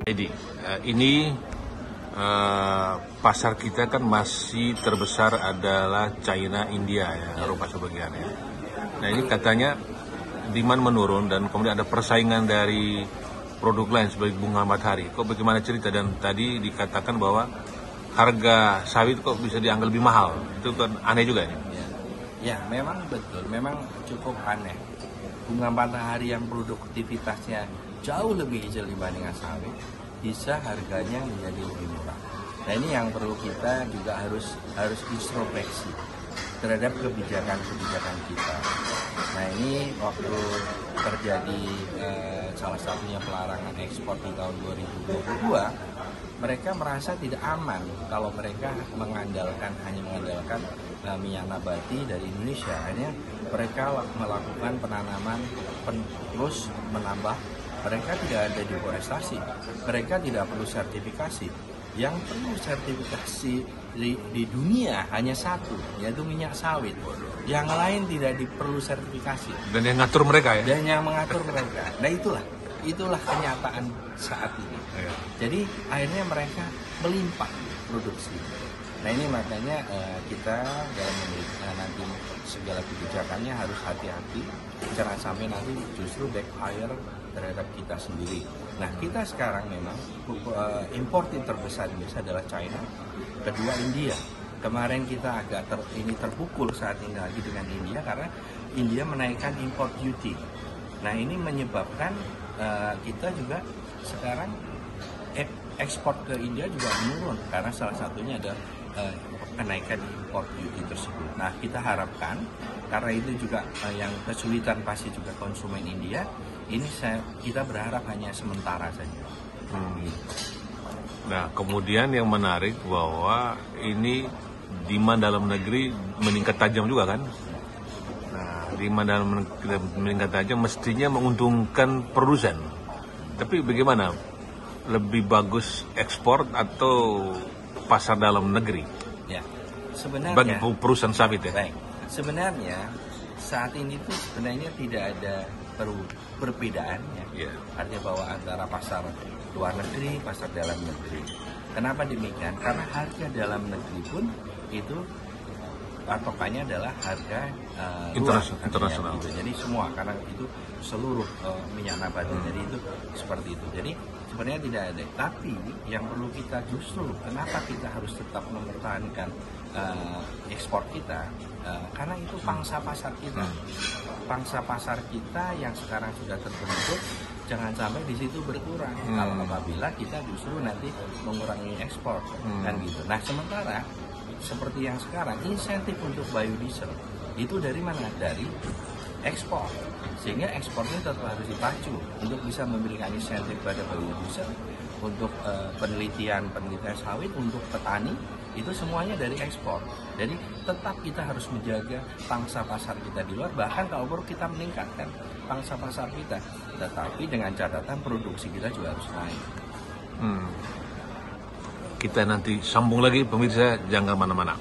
Jadi ini pasar kita kan masih terbesar adalah China, India ya, Eropa sebagian ya. Nah ini katanya demand menurun dan kemudian ada persaingan dari produk lain sebagai bunga matahari. Kok bagaimana cerita? Dan tadi dikatakan bahwa harga sawit kok bisa dianggap lebih mahal. Itu kan aneh juga ya? Ya, memang betul. Memang cukup aneh. Bunga matahari yang produktivitasnya jauh lebih kecil dibandingkan sawit, bisa harganya menjadi lebih murah. Nah ini yang perlu kita juga harus introspeksi terhadap kebijakan kita. Nah ini waktu terjadi salah satunya pelarangan ekspor di tahun 2022, mereka merasa tidak aman kalau mereka hanya mengandalkan minyak nabati dari Indonesia. Akhirnya mereka melakukan penanaman terus menambah. Mereka tidak ada deforestasi, mereka tidak perlu sertifikasi. Yang perlu sertifikasi di dunia hanya satu, yaitu minyak sawit. Yang lain tidak perlu sertifikasi. Dan yang ngatur mereka ya? Dan yang mengatur mereka. Nah itulah kenyataan saat ini. Ya. Jadi akhirnya mereka melimpah produksi. Nah ini makanya kita dalam memiliki nanti segala kebijakannya harus hati-hati, jangan sampai nanti justru backfire terhadap kita sendiri. Nah kita sekarang memang importer terbesar Indonesia adalah China, kedua India. Kemarin kita agak terpukul saat ini lagi dengan India karena India menaikkan import duty. Nah ini menyebabkan kita juga sekarang ekspor ke India juga menurun karena salah satunya ada kenaikan import duty tersebut. Nah kita harapkan karena itu juga yang kesulitan pasti juga konsumen India. Ini kita berharap hanya sementara saja. Nah kemudian yang menarik bahwa ini demand dalam negeri meningkat tajam juga kan? Nah demand dalam negeri meningkat tajam mestinya menguntungkan produsen. Tapi bagaimana? Lebih bagus ekspor atau pasar dalam negeri? Ya, sebenarnya bagi perusahaan sawit ya. Baik, sebenarnya saat ini tuh sebenarnya tidak ada perbedaan ya. Yeah. Artinya bahwa antara pasar luar negeri, pasar dalam negeri. Kenapa demikian? Karena harga dalam negeri pun itu patokannya adalah harga internasional. Gitu. Jadi semua karena itu seluruh minyak nabati. Jadi itu seperti itu. Jadi sebenarnya tidak ada. Tapi yang perlu kita justru kenapa kita harus tetap mempertahankan ekspor kita? Karena itu pangsa pasar kita. Pangsa pasar kita yang sekarang sudah terbentuk, jangan sampai di situ berkurang. Kalau apabila kita justru nanti mengurangi ekspor kan gitu. Nah sementara seperti yang sekarang insentif untuk biodiesel itu dari mana? Dari ekspor, sehingga ekspornya tetap harus dipacu untuk bisa memberikan insentif pada biodiesel untuk penelitian sawit untuk petani itu semuanya dari ekspor. Jadi tetap kita harus menjaga pangsa pasar kita di luar, bahkan kalau perlu kita meningkatkan pangsa pasar kita, tetapi dengan catatan produksi kita juga harus naik. Kita nanti sambung lagi pemirsa, jangan mana-mana.